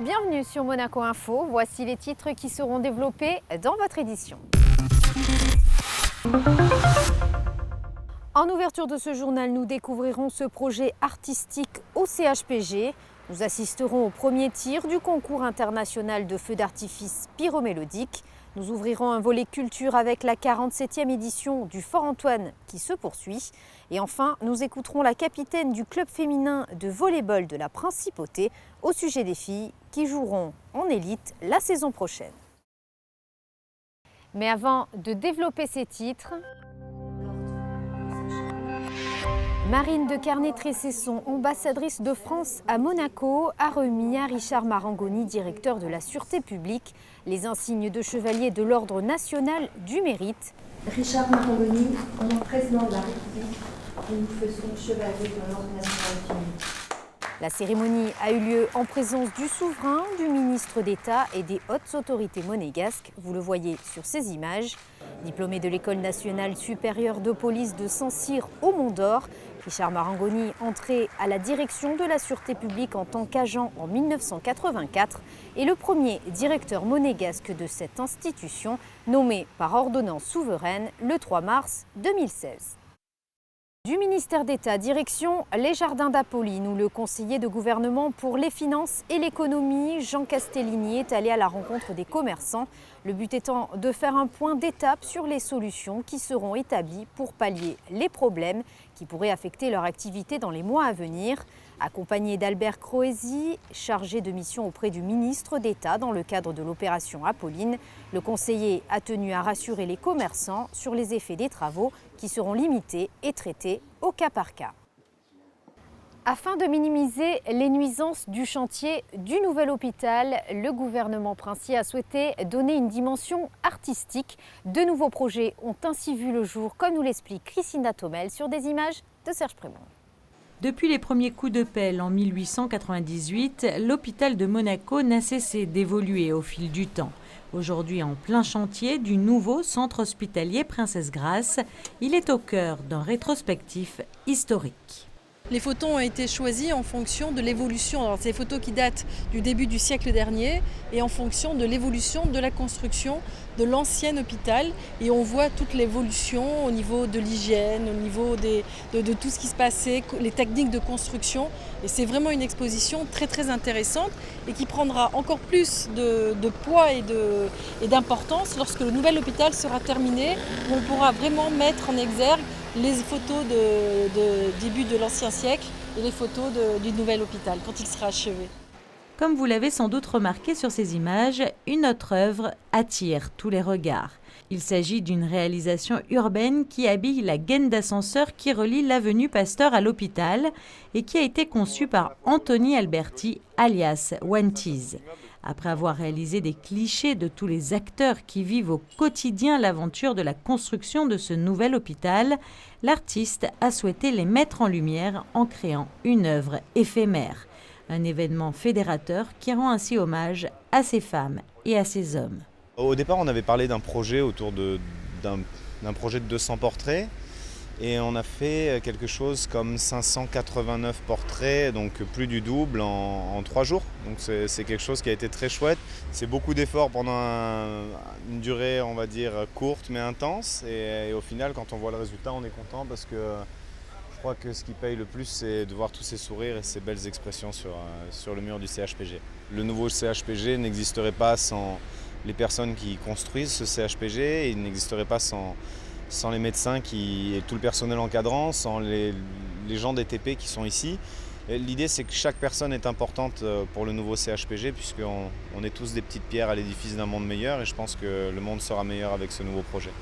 bienvenue sur Monaco Info. Voici les titres qui seront développés dans votre édition. En ouverture de ce journal, nous découvrirons ce projet artistique au CHPG. Nous assisterons au premier tir du concours international de feux d'artifice pyromélodique. Nous ouvrirons un volet culture avec la 47e édition du Fort Antoine qui se poursuit. Et enfin, nous écouterons la capitaine du club féminin de volley-ball de la Principauté au sujet des filles qui joueront en élite la saison prochaine. Mais avant de développer ces titres, Marine de Carnet-Tressesson, ambassadrice de France à Monaco, a remis à Richard Marangoni, directeur de la Sûreté publique, les insignes de chevalier de l'Ordre national du mérite. Richard Marangoni, en tant que président de la République, nous faisons chevalier de l'Ordre national du mérite. La cérémonie a eu lieu en présence du souverain, du ministre d'État et des hautes autorités monégasques. Vous le voyez sur ces images. Diplômé de l'École nationale supérieure de police de Saint-Cyr au Mont-d'Or, Richard Marangoni entré à la direction de la Sûreté publique en tant qu'agent en 1984 est le premier directeur monégasque de cette institution, nommé par ordonnance souveraine le 3 mars 2016. Du ministère d'État, direction les Jardins d'Apolline, où le conseiller de gouvernement pour les finances et l'économie, Jean Castellini, est allé à la rencontre des commerçants. Le but étant de faire un point d'étape sur les solutions qui seront établies pour pallier les problèmes qui pourraient affecter leur activité dans les mois à venir. Accompagné d'Albert Croesi, chargé de mission auprès du ministre d'État dans le cadre de l'opération Apolline, le conseiller a tenu à rassurer les commerçants sur les effets des travaux qui seront limités et traités au cas par cas. Afin de minimiser les nuisances du chantier du nouvel hôpital, le gouvernement princier a souhaité donner une dimension artistique. De nouveaux projets ont ainsi vu le jour, comme nous l'explique Christina Thomel sur des images de Serge Prémont. Depuis les premiers coups de pelle en 1898, l'hôpital de Monaco n'a cessé d'évoluer au fil du temps. Aujourd'hui en plein chantier du nouveau centre hospitalier Princesse Grace, il est au cœur d'un rétrospectif historique. Les photos ont été choisies en fonction de l'évolution. Alors, c'est des photos qui datent du début du siècle dernier et en fonction de l'évolution de la construction de l'ancien hôpital. Et on voit toute l'évolution au niveau de l'hygiène, au niveau de tout ce qui se passait, les techniques de construction. Et c'est vraiment une exposition très très intéressante et qui prendra encore plus de poids et d'importance lorsque le nouvel hôpital sera terminé, où on pourra vraiment mettre en exergue les photos de début de l'ancien siècle et les photos du nouvel hôpital quand il sera achevé. Comme vous l'avez sans doute remarqué sur ces images, une autre œuvre attire tous les regards. Il s'agit d'une réalisation urbaine qui habille la gaine d'ascenseur qui relie l'avenue Pasteur à l'hôpital et qui a été conçue par Anthony Alberti, alias Wanties. Après avoir réalisé des clichés de tous les acteurs qui vivent au quotidien l'aventure de la construction de ce nouvel hôpital, l'artiste a souhaité les mettre en lumière en créant une œuvre éphémère. Un événement fédérateur qui rend ainsi hommage à ces femmes et à ces hommes. Au départ, on avait parlé d'un projet autour d'un projet de 200 portraits. Et on a fait quelque chose comme 589 portraits, donc plus du double en 3 jours. Donc c'est quelque chose qui a été très chouette. C'est beaucoup d'efforts pendant une durée, on va dire, courte mais intense. Et au final, quand on voit le résultat, on est content parce que je crois que ce qui paye le plus, c'est de voir tous ces sourires et ces belles expressions sur le mur du CHPG. Le nouveau CHPG n'existerait pas sans les personnes qui construisent ce CHPG et il n'existerait pas sans les médecins et tout le personnel encadrant, sans les gens des TP qui sont ici. L'idée, c'est que chaque personne est importante pour le nouveau CHPG, puisqu'on est tous des petites pierres à l'édifice d'un monde meilleur, et je pense que le monde sera meilleur avec ce nouveau projet.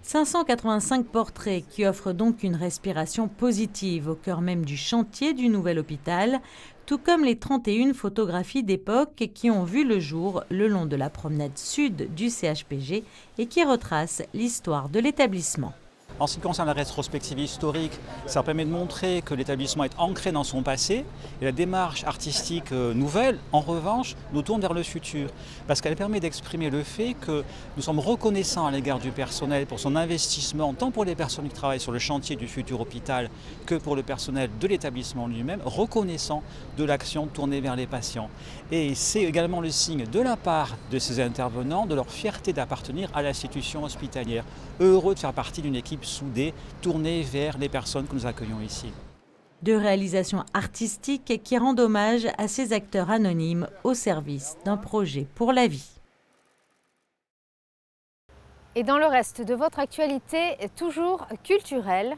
585 portraits qui offrent donc une respiration positive au cœur même du chantier du nouvel hôpital, tout comme les 31 photographies d'époque qui ont vu le jour le long de la promenade sud du CHPG et qui retracent l'histoire de l'établissement. En ce qui concerne la rétrospective historique, ça permet de montrer que l'établissement est ancré dans son passé et la démarche artistique nouvelle, en revanche, nous tourne vers le futur. Parce qu'elle permet d'exprimer le fait que nous sommes reconnaissants à l'égard du personnel pour son investissement, tant pour les personnes qui travaillent sur le chantier du futur hôpital que pour le personnel de l'établissement lui-même, reconnaissant de l'action tournée vers les patients. Et c'est également le signe de la part de ces intervenants de leur fierté d'appartenir à l'institution hospitalière, heureux de faire partie d'une équipe soudée, tournée vers les personnes que nous accueillons ici. De réalisations artistiques qui rendent hommage à ces acteurs anonymes au service d'un projet pour la vie. Et dans le reste de votre actualité, toujours culturelle,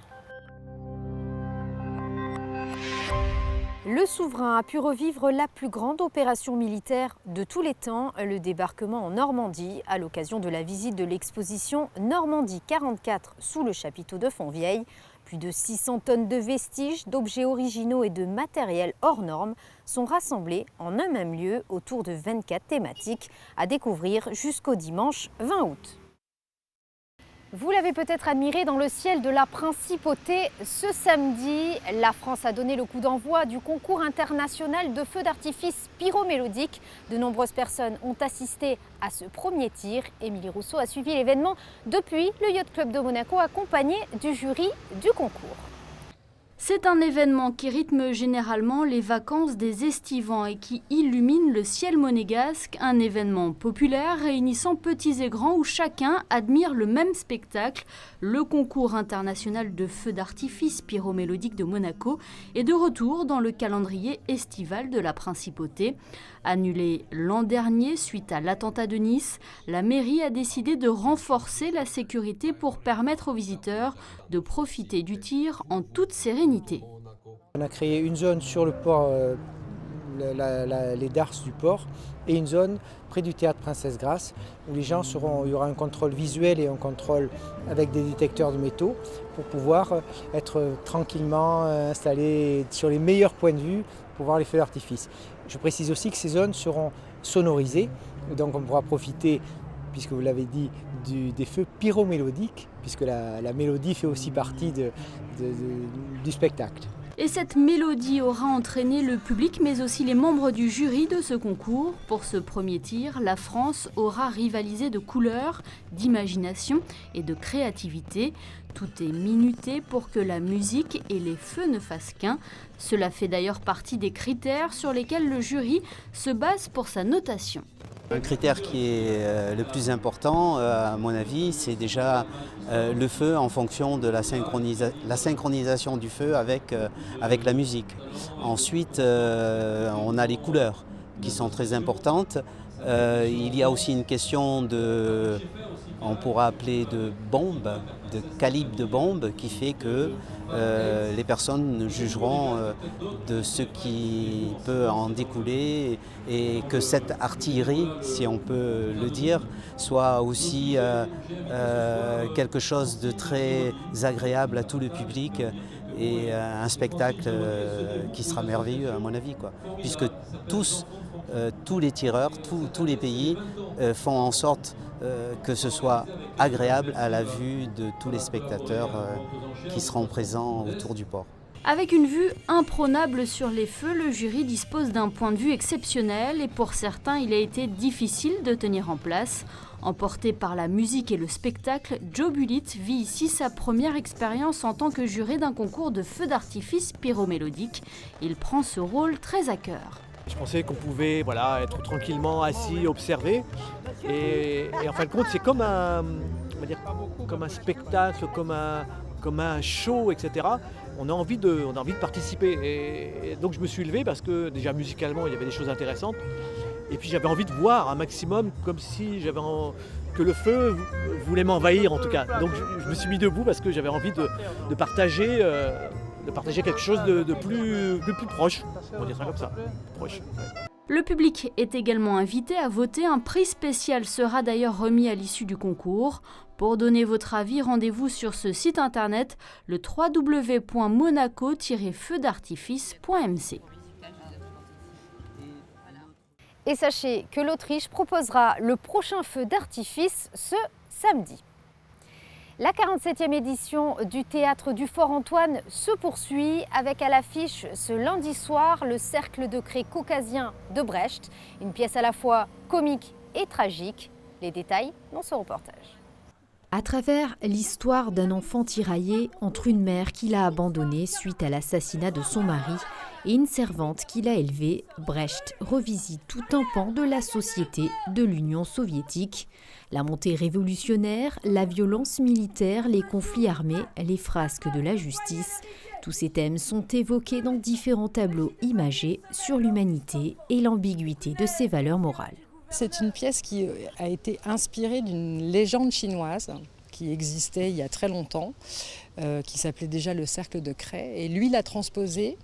le souverain a pu revivre la plus grande opération militaire de tous les temps, le débarquement en Normandie, à l'occasion de la visite de l'exposition Normandie 44 sous le chapiteau de Fontvieille. Plus de 600 tonnes de vestiges, d'objets originaux et de matériel hors normes sont rassemblés en un même lieu autour de 24 thématiques à découvrir jusqu'au dimanche 20 août. Vous l'avez peut-être admiré dans le ciel de la Principauté. Ce samedi, la France a donné le coup d'envoi du concours international de feux d'artifice pyromélodiques. De nombreuses personnes ont assisté à ce premier tir. Émilie Rousseau a suivi l'événement depuis le Yacht Club de Monaco, accompagné du jury du concours. C'est un événement qui rythme généralement les vacances des estivants et qui illumine le ciel monégasque, un événement populaire réunissant petits et grands où chacun admire le même spectacle. Le concours international de feux d'artifice pyromélodique de Monaco est de retour dans le calendrier estival de la Principauté. Annulé l'an dernier suite à l'attentat de Nice, la mairie a décidé de renforcer la sécurité pour permettre aux visiteurs de profiter du tir en toute sérénité. On a créé une zone sur le port, les darses du port, et une zone près du théâtre Princesse Grasse où les gens il y aura un contrôle visuel et un contrôle avec des détecteurs de métaux pour pouvoir être tranquillement installés sur les meilleurs points de vue pour voir les feux d'artifice. Je précise aussi que ces zones seront sonorisées, donc on pourra profiter, puisque vous l'avez dit, des feux pyromélodiques, puisque la mélodie fait aussi partie du spectacle. Et cette mélodie aura entraîné le public, mais aussi les membres du jury de ce concours. Pour ce premier tir, la France aura rivalisé de couleurs, d'imagination et de créativité. Tout est minuté pour que la musique et les feux ne fassent qu'un. Cela fait d'ailleurs partie des critères sur lesquels le jury se base pour sa notation. Un critère qui est le plus important, à mon avis, c'est déjà le feu en fonction de la synchronisation du feu avec la musique. Ensuite, on a les couleurs qui sont très importantes. Il y a aussi une question on pourra appeler de bombe, de calibre de bombe, qui fait que les personnes jugeront de ce qui peut en découler et que cette artillerie, si on peut le dire, soit aussi quelque chose de très agréable à tout le public et un spectacle qui sera merveilleux à mon avis, puisque tous les tireurs, tous les pays font en sorte que ce soit agréable à la vue de tous les spectateurs qui seront présents autour du port. Avec une vue imprenable sur les feux, le jury dispose d'un point de vue exceptionnel et pour certains, il a été difficile de tenir en place. Emporté par la musique et le spectacle, Joe Bullitt vit ici sa première expérience en tant que juré d'un concours de feux d'artifice pyromélodique. Il prend ce rôle très à cœur. Je pensais qu'on pouvait être tranquillement assis, observer. Et en fin de compte, c'est comme un spectacle, comme un show, etc. On a envie de participer. Et donc je me suis levé parce que déjà musicalement, il y avait des choses intéressantes. Et puis j'avais envie de voir un maximum, comme si que le feu voulait m'envahir en tout cas. Donc je me suis mis debout parce que j'avais envie de partager quelque chose de plus proche. On va dire ça comme ça, proche. Ouais. Le public est également invité à voter. Un prix spécial sera d'ailleurs remis à l'issue du concours. Pour donner votre avis, rendez-vous sur ce site internet, le www.monaco-feudartifice.mc. Et sachez que l'Autriche proposera le prochain feu d'artifice ce samedi. La 47e édition du Théâtre du Fort-Antoine se poursuit avec à l'affiche ce lundi soir le Cercle de Craie caucasien de Brecht, une pièce à la fois comique et tragique. Les détails dans ce reportage. À travers l'histoire d'un enfant tiraillé entre une mère qu'il a abandonnée suite à l'assassinat de son mari et une servante qu'il a élevée, Brecht revisite tout un pan de la société de l'Union soviétique. La montée révolutionnaire, la violence militaire, les conflits armés, les frasques de la justice, tous ces thèmes sont évoqués dans différents tableaux imagés sur l'humanité et l'ambiguïté de ses valeurs morales. C'est une pièce qui a été inspirée d'une légende chinoise qui existait il y a très longtemps, qui s'appelait déjà le Cercle de Craie, et lui l'a transposée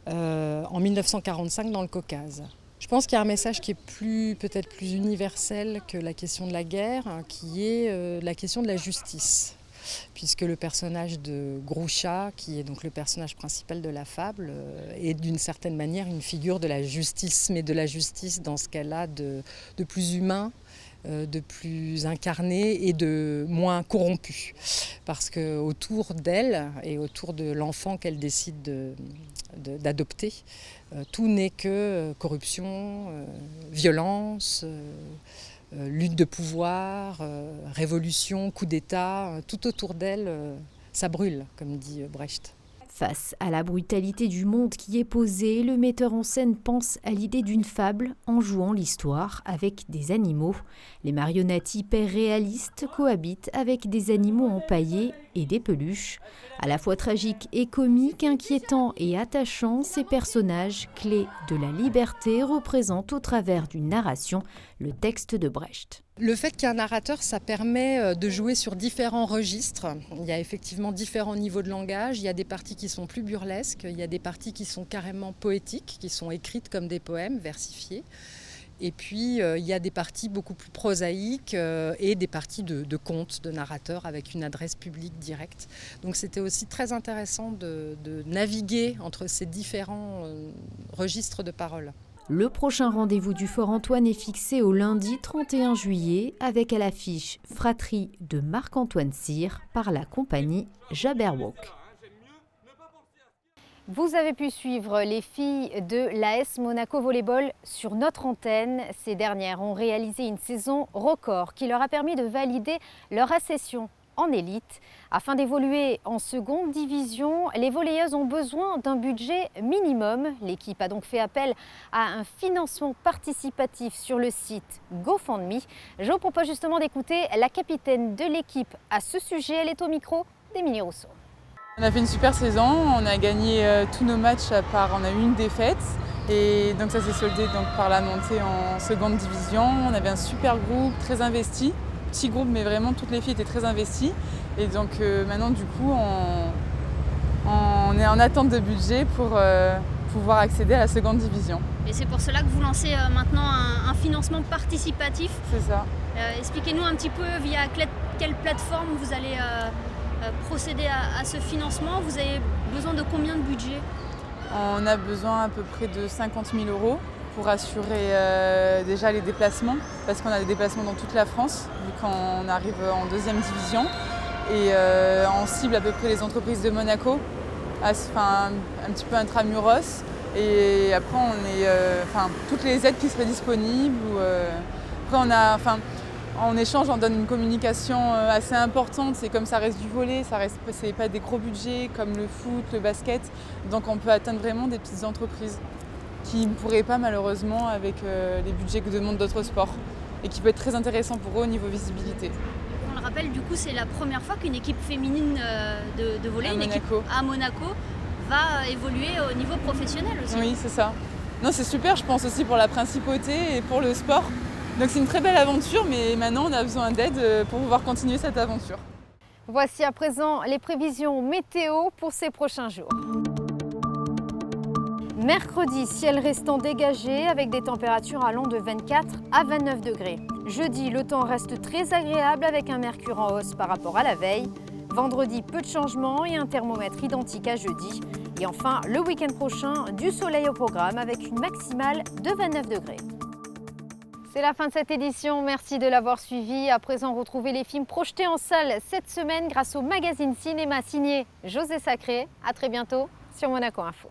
en 1945 dans le Caucase. Je pense qu'il y a un message qui est peut-être plus universel que la question de la guerre, qui est la question de la justice. Puisque le personnage de Groucha, qui est donc le personnage principal de la fable, est d'une certaine manière une figure de la justice, mais de la justice dans ce qu'elle a de plus humain, de plus incarné et de moins corrompu. Parce qu'autour d'elle et autour de l'enfant qu'elle décide d'adopter, tout n'est que corruption, violence, lutte de pouvoir, révolution, coup d'État, tout autour d'elle, ça brûle, comme dit Brecht. Face à la brutalité du monde qui est posée, le metteur en scène pense à l'idée d'une fable en jouant l'histoire avec des animaux. Les marionnettes hyper réalistes cohabitent avec des animaux empaillés et des peluches. À la fois tragiques et comiques, inquiétants et attachants, ces personnages clés de la liberté représentent au travers d'une narration le texte de Brecht. Le fait qu'il y ait un narrateur, ça permet de jouer sur différents registres. Il y a effectivement différents niveaux de langage. Il y a des parties qui sont plus burlesques, il y a des parties qui sont carrément poétiques, qui sont écrites comme des poèmes, versifiés. Et puis il y a des parties beaucoup plus prosaïques et des parties de contes, de narrateurs avec une adresse publique directe. Donc c'était aussi très intéressant de naviguer entre ces différents registres de paroles. Le prochain rendez-vous du Fort-Antoine est fixé au lundi 31 juillet avec à l'affiche Fratrie de Marc-Antoine Cyr par la compagnie Jabberwock. Vous avez pu suivre les filles de l'AS Monaco Volleyball sur notre antenne. Ces dernières ont réalisé une saison record qui leur a permis de valider leur accession en élite. Afin d'évoluer en seconde division, les volleyeuses ont besoin d'un budget minimum. L'équipe a donc fait appel à un financement participatif sur le site GoFundMe. Je vous propose justement d'écouter la capitaine de l'équipe à ce sujet. Elle est au micro d'Émilie Rousseau. On a fait une super saison, on a gagné tous nos matchs à part, on a eu une défaite. Et donc ça s'est soldé donc par la montée en seconde division. On avait un super groupe, très investi. Petit groupe, mais vraiment toutes les filles étaient très investies. Et donc maintenant, du coup, on est en attente de budget pour pouvoir accéder à la seconde division. Et c'est pour cela que vous lancez maintenant un financement participatif. C'est ça. Expliquez-nous un petit peu via quelle plateforme vous allez procéder à ce financement. Vous avez besoin de combien de budget ? On a besoin à peu près de 50 000 € pour assurer déjà les déplacements, parce qu'on a des déplacements dans toute la France, vu qu'on arrive en deuxième division. Et on cible à peu près les entreprises de Monaco, un petit peu intramuros. Et après, on est, toutes les aides qui seraient disponibles. Après, en échange, on donne une communication assez importante. C'est comme ça reste du volley, c'est pas des gros budgets comme le foot, le basket. Donc on peut atteindre vraiment des petites entreprises qui ne pourraient pas malheureusement avec les budgets que demandent d'autres sports et qui peut être très intéressant pour eux au niveau visibilité. On le rappelle, du coup, c'est la première fois qu'une équipe féminine de volley, équipe à Monaco, va évoluer au niveau professionnel aussi. Oui, c'est ça. Non, c'est super, je pense aussi pour la principauté et pour le sport. Donc c'est une très belle aventure, mais maintenant on a besoin d'aide pour pouvoir continuer cette aventure. Voici à présent les prévisions météo pour ces prochains jours. Mercredi, ciel restant dégagé avec des températures allant de 24 à 29 degrés. Jeudi, le temps reste très agréable avec un mercure en hausse par rapport à la veille. Vendredi, peu de changements et un thermomètre identique à jeudi. Et enfin, le week-end prochain, du soleil au programme avec une maximale de 29 degrés. C'est la fin de cette édition, merci de l'avoir suivi. À présent, retrouvez les films projetés en salle cette semaine grâce au magazine cinéma signé José Sacré. À très bientôt sur Monaco Info.